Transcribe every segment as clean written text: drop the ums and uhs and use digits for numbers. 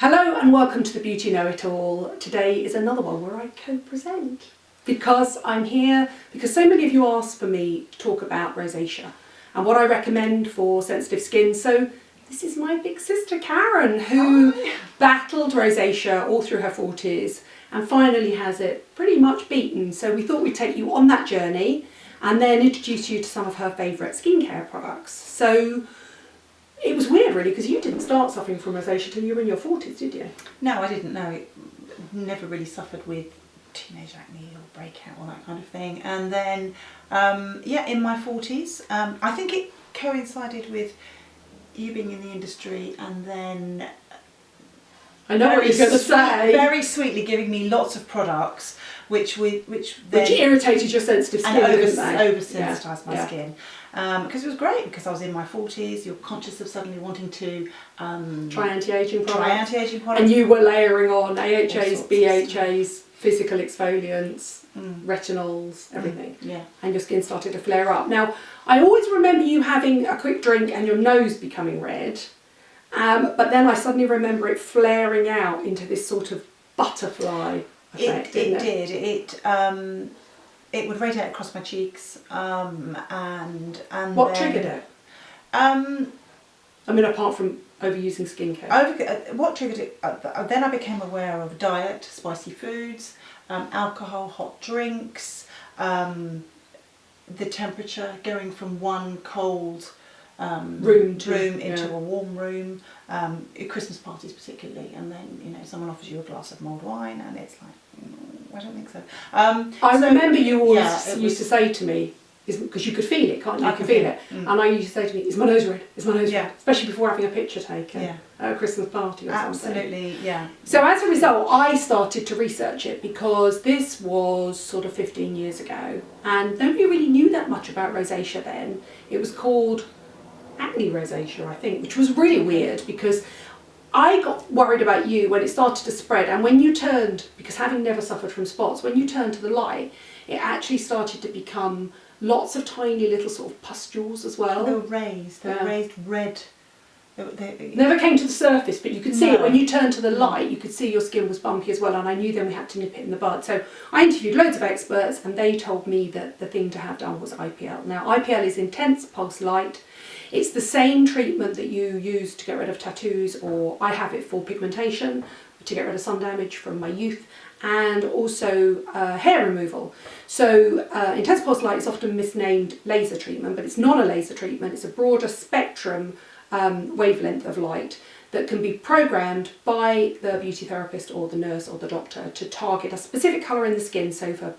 Hello and welcome to the Beauty Know-It-All. Today is another one where I co-present because I'm here because so many of you asked for me to talk about rosacea and what I recommend for sensitive skin. So this is my big sister Karen, who battled rosacea all through her 40s and finally has it pretty much beaten. So we thought we'd take you on that journey and then introduce you to some of her favourite skincare products. So it was weird really because you didn't start suffering from rosacea till you were in your 40s, did you? No, I didn't know. It never really suffered with teenage acne or breakout or that kind of thing. And then, in my 40s, I think it coincided with you being in the industry and then I know what you're going to say. Very sweetly giving me lots of products which irritated your sensitive skin, and didn't they? over-sensitised my skin. Because it was great because I was in my 40s, you're conscious of suddenly wanting to try anti-aging products. And you were layering on AHAs, BHAs, physical exfoliants, retinols, everything. Yeah. And your skin started to flare up. Now, I always remember you having a quick drink and your nose becoming red. But then I suddenly remember it flaring out into this sort of butterfly effect. It would radiate across my cheeks, and what triggered it? I mean, apart from overusing skincare. What triggered it? Then I became aware of diet, spicy foods, alcohol, hot drinks, the temperature going from one cold room into a warm room, at Christmas parties particularly, and then someone offers you a glass of mulled wine and it's like, I don't think so. I remember you always used to say to me, because you could feel it, can't you? You can feel it. And I used to say to me, is my nose red? Is my nose red? Especially before having a picture taken at a Christmas party or something. Absolutely, yeah. So as a result, I started to research it because this was sort of 15 years ago and nobody really knew that much about rosacea then. It was called acne rosacea, I think, which was really weird because I got worried about you when it started to spread, and when you turned, because having never suffered from spots, when you turned to the light, it actually started to become lots of tiny little sort of pustules as well. They were raised, raised red. Never came to the surface, but you could see it when you turned to the light. You could see your skin was bumpy as well, and I knew then we had to nip it in the bud. So I interviewed loads of experts and they told me that the thing to have done was IPL. Now IPL is intense pulse light. It's the same treatment that you use to get rid of tattoos, or I have it for pigmentation, to get rid of sun damage from my youth, and also hair removal. So intense pulse light is often misnamed laser treatment, but it's not a laser treatment. It's a broader spectrum wavelength of light that can be programmed by the beauty therapist or the nurse or the doctor to target a specific colour in the skin. So for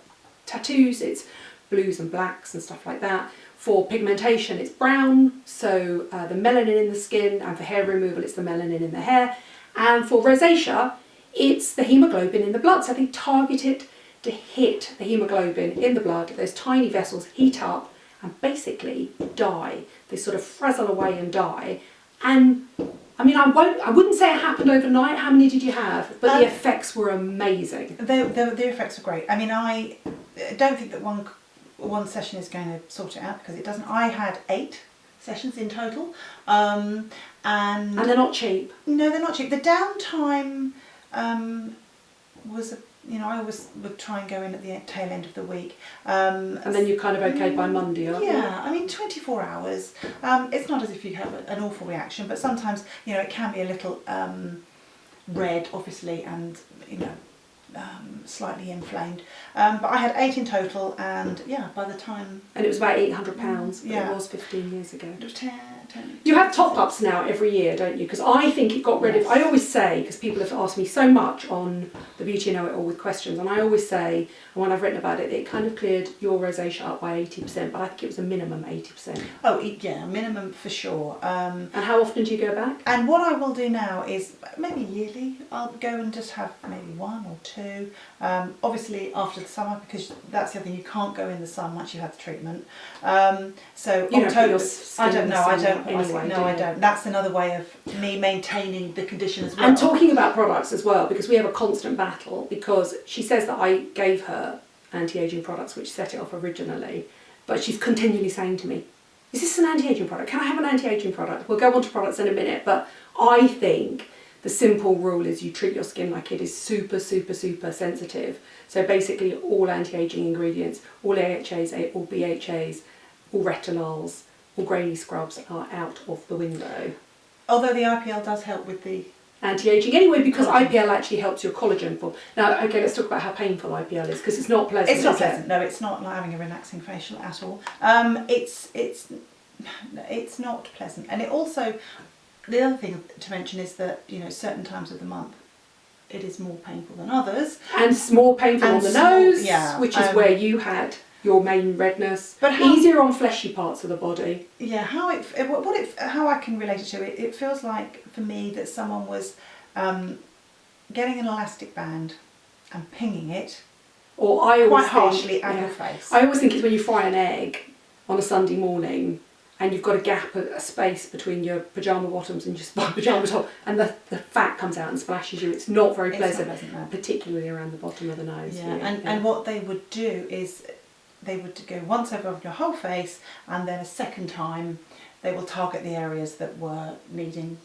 tattoos, it's blues and blacks and stuff like that. For pigmentation, it's brown, so the melanin in the skin, and for hair removal, it's the melanin in the hair. And for rosacea, it's the haemoglobin in the blood. So they target it to hit the haemoglobin in the blood. Those tiny vessels heat up and basically die. They sort of frazzle away and die. And I mean, I wouldn't say it happened overnight. How many did you have? But the effects were amazing. The effects were great. I mean, I don't think that one session is going to sort it out because it doesn't. I had 8 sessions in total, and they're not cheap. No, they're not cheap. The downtime was, I always would try and go in at the tail end of the week, and then you're kind of okay by Monday, aren't you? Yeah, I mean 24 hours. It's not as if you have an awful reaction, but sometimes it can be a little red, obviously, and slightly inflamed, but I had 8 in total, and by the time... And it was about £800, but it was 15 years ago. It was 10. You have top-ups now every year, don't you? Because I think it got rid of... I always say, because people have asked me so much on the Beauty Know-It-All with questions, and I always say, and when I've written about it, it kind of cleared your rosacea up by 80%, but I think it was a minimum 80%. Oh, yeah, minimum for sure. And how often do you go back? And what I will do now is, maybe yearly, I'll go and just have maybe 1 or 2. Obviously after the summer, because that's the other thing, you can't go in the sun once you've had the treatment. So you October, I don't. I don't. That's another way of me maintaining the condition as well. And talking about products as well, because we have a constant battle, because she says that I gave her anti-aging products which set it off originally, but she's continually saying to me, is this an anti-aging product? Can I have an anti-aging product? We'll go on to products in a minute, but I think the simple rule is you treat your skin like it is super, super, super sensitive. So basically all anti-aging ingredients, all AHAs, all BHAs, all retinols, all grainy scrubs are out of the window. Although the IPL does help with the anti-aging anyway, because IPL actually helps your collagen form. Now, okay, let's talk about how painful IPL is, because it's not pleasant. It's not pleasant. No, it's not like having a relaxing facial at all. It's not pleasant, and it also, the other thing to mention is that, you know, certain times of the month it is more painful than others, and more painful on the nose, yeah, which is where you had your main redness, but easier on fleshy parts of the body. Yeah, how I can relate it to it, it feels like for me that someone was getting an elastic band and pinging it, or I always quite think, harshly at your face. I always think it's when you fry an egg on a Sunday morning and you've got a gap, a space between your pyjama bottoms and your pyjama top, and the fat comes out and splashes you. It's not very pleasant, no. particularly around the bottom of the nose. And what they would do is they would go once over your whole face, and then a second time they will target the areas that were needing.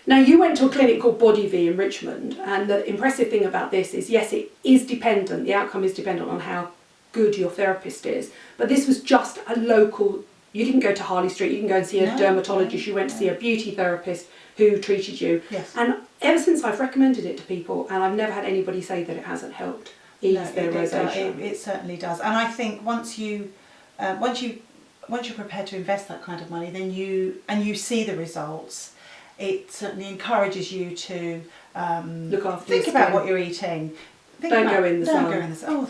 Now, you went to a clinic called BodyVie in Richmond, and the impressive thing about this is, yes, it is dependent, the outcome is dependent on how good your therapist is, but this was just a local, you didn't go to Harley Street, you didn't go and see a dermatologist, you went to see a beauty therapist who treated you. Yes. And ever since I've recommended it to people, and I've never had anybody say that it hasn't helped ease their rosacea. It certainly does, and I think once you're prepared to invest that kind of money, then you see the results, it certainly encourages you to look after think about what you're eating. Don't go in the sun.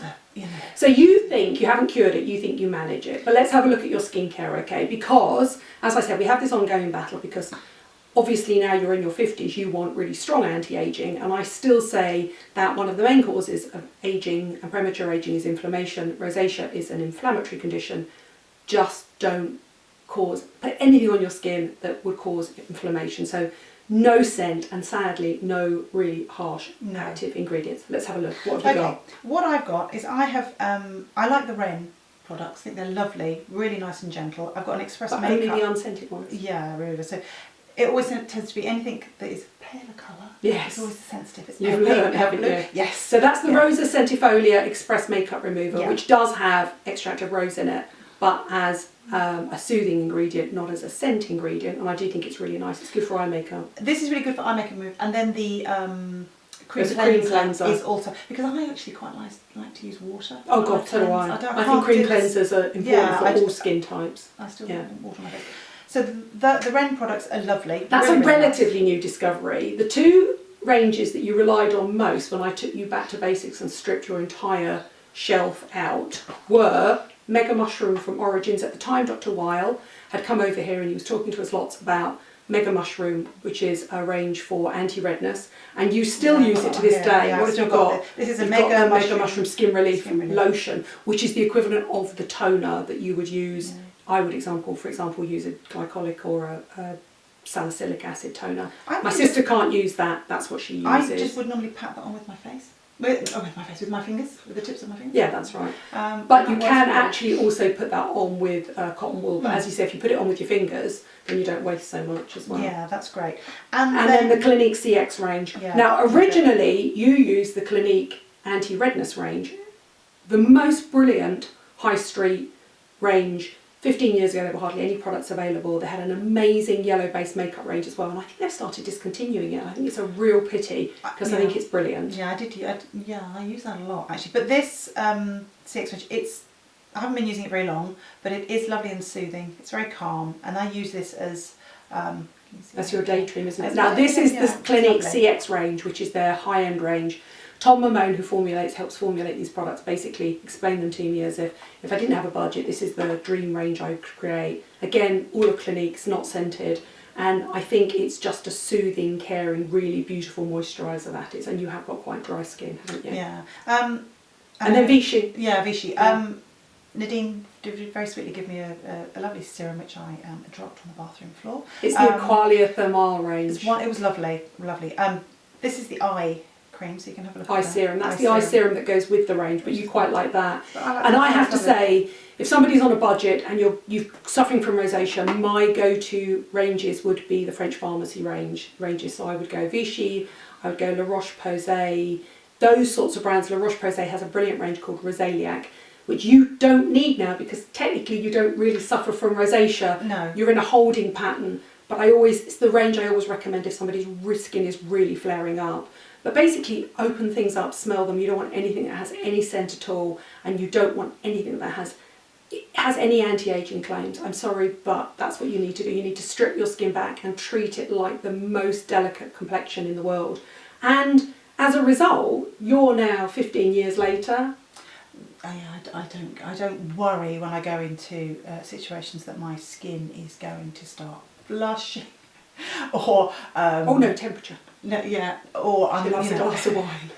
So you think you haven't cured it, you think you manage it. But let's have a look at your skincare, okay? Because, as I said, we have this ongoing battle because obviously now you're in your 50s, you want really strong anti-aging, and I still say that one of the main causes of aging and premature aging is inflammation. Rosacea is an inflammatory condition. Just don't put anything on your skin that would cause inflammation. So no scent, and sadly no really harsh active ingredients. Let's have a look. What have you got? What I've got is I like the Ren products. I think they're lovely, really nice and gentle. I've got an express makeup. Only the unscented ones. Yeah, really. So it always tends to be anything that is paler colour. Yes. It's always sensitive. It's You've learned, haven't you? Yes. So that's the Rosa Centifolia Express Makeup Remover, which does have extract of rose in it, but as a soothing ingredient, not as a scent ingredient. And I do think it's really nice. It's good for eye makeup. This is really good for eye makeup removal. And then the cream cleanser is also, because I actually quite like to use water. Oh God, so do I. I think cream cleansers are important for all skin types. I still want water on my face. So the Ren products are lovely. That's a relatively new discovery. The two ranges that you relied on most when I took you back to basics and stripped your entire shelf out were Mega Mushroom from Origins. At the time, Dr. Weil had come over here and he was talking to us lots about Mega Mushroom, which is a range for anti-redness, and you still use it to this day. What have you got? This is a Mega Mushroom Skin Relief Lotion, which is the equivalent of the toner that you would use. I would, for example, use a glycolic or a salicylic acid toner. My sister can't use that. That's what she uses. I just would normally pat that on with my face. With my fingers, with the tips of my fingers. Yeah, that's right. But you can actually also put that on with cotton wool. But as you say, if you put it on with your fingers, then you don't waste so much as well. Yeah, that's great. And then the Clinique CX range. Yeah, now, originally, you used the Clinique anti-redness range, the most brilliant high street range. 15 years ago, there were hardly any products available. They had an amazing yellow-based makeup range as well, and I think they've started discontinuing it. I think it's a real pity because I think it's brilliant. Yeah, I use that a lot actually. But this CX range, I haven't been using it very long, but it is lovely and soothing. It's very calm, and I use this as that's your daydream, isn't it? Now this is the Clinique CX range, which is their high-end range. Tom Mamone, who helps formulate these products, basically explained them to me as if I didn't have a budget, this is the dream range I would create. Again, all of Clinique's not scented, and I think it's just a soothing, caring, really beautiful moisturiser that is, and you have got quite dry skin, haven't you? Yeah. And then Vichy. Yeah, Vichy. Nadine did very sweetly give me a lovely serum which I dropped on the bathroom floor. It's the Aqualia Thermal range. It was lovely, lovely. This is the eye cream, so you can have a look at eye that. serum. That's the eye serum that goes with the range, but you quite like that. Like and I have to say, if somebody's on a budget and you're suffering from rosacea, my go-to ranges would be the French pharmacy ranges. So I would go Vichy, I would go La Roche-Posay, those sorts of brands. La Roche-Posay has a brilliant range called Rosacea, which you don't need now because technically you don't really suffer from rosacea. No. You're in a holding pattern. But it's the range I always recommend if somebody's skin is really flaring up. But basically, open things up, smell them. You don't want anything that has any scent at all, and you don't want anything that has any anti-aging claims. I'm sorry, but that's what you need to do. You need to strip your skin back and treat it like the most delicate complexion in the world. And as a result, you're now 15 years later. I don't worry when I go into situations that my skin is going to start blushing or oh no, temperature. No, yeah, or she loves a glass of wine.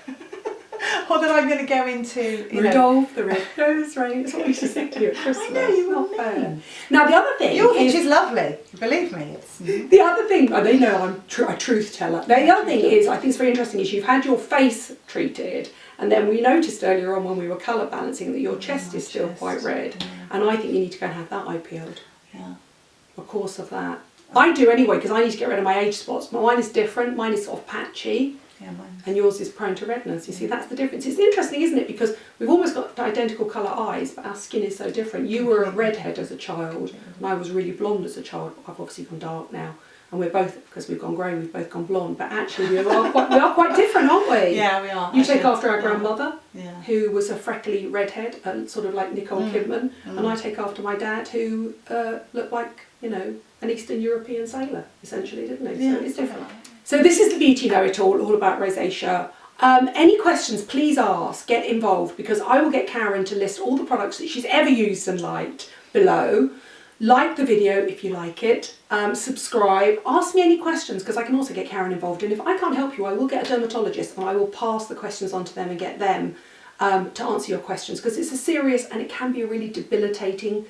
Or that I'm going to go into Rudolph the Red-Nosed Reindeer. That's what we used to sing to you at Christmas. I know, you were Not fair. mean. Now the other thing You'll think she's lovely. Believe me, it's the other thing. Oh, they know I'm a truth teller. The other thing is, I think it's very interesting, is you've had your face treated, and then we noticed earlier on when we were colour balancing that your chest is still quite red, and I think you need to go and have that eye peeled. Yeah. Of course, of that. I do anyway because I need to get rid of my age spots. But mine is different. Mine is sort of patchy. Yeah, mine. And yours is prone to redness. You see, that's the difference. It's interesting, isn't it? Because we've almost got identical colour eyes, but our skin is so different. You were a redhead as a child, and I was really blonde as a child. I've obviously gone dark now, and we're both, because we've gone grey, we've both gone blonde. But actually, we are quite different, aren't we? Yeah, we are. You take after our grandmother, yeah, who was a freckly redhead, sort of like Nicole Kidman, and I take after my dad, who looked like, you know, an Eastern European sailor, essentially, didn't he? Yeah, So it's different. So this is the Beauty Know-It-All, all about rosacea. Any questions, please ask, get involved, because I will get Karen to list all the products that she's ever used and liked below. Like the video if you like it, subscribe, ask me any questions, because I can also get Karen involved, and if I can't help you, I will get a dermatologist and I will pass the questions on to them and get them to answer your questions, because it's a serious and it can be a really debilitating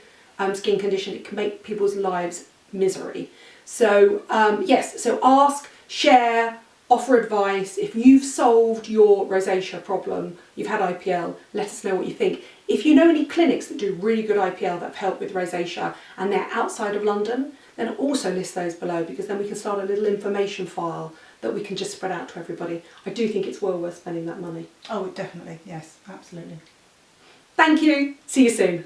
skin condition. It can make people's lives misery. So yes, so ask, share, offer advice. If you've solved your rosacea problem, you've had IPL, let us know what you think. If you know any clinics that do really good IPL that have helped with rosacea and they're outside of London, then also list those below, because then we can start a little information file that we can just spread out to everybody. I do think it's well worth spending that money. Oh, definitely, yes, absolutely. Thank you. See you soon.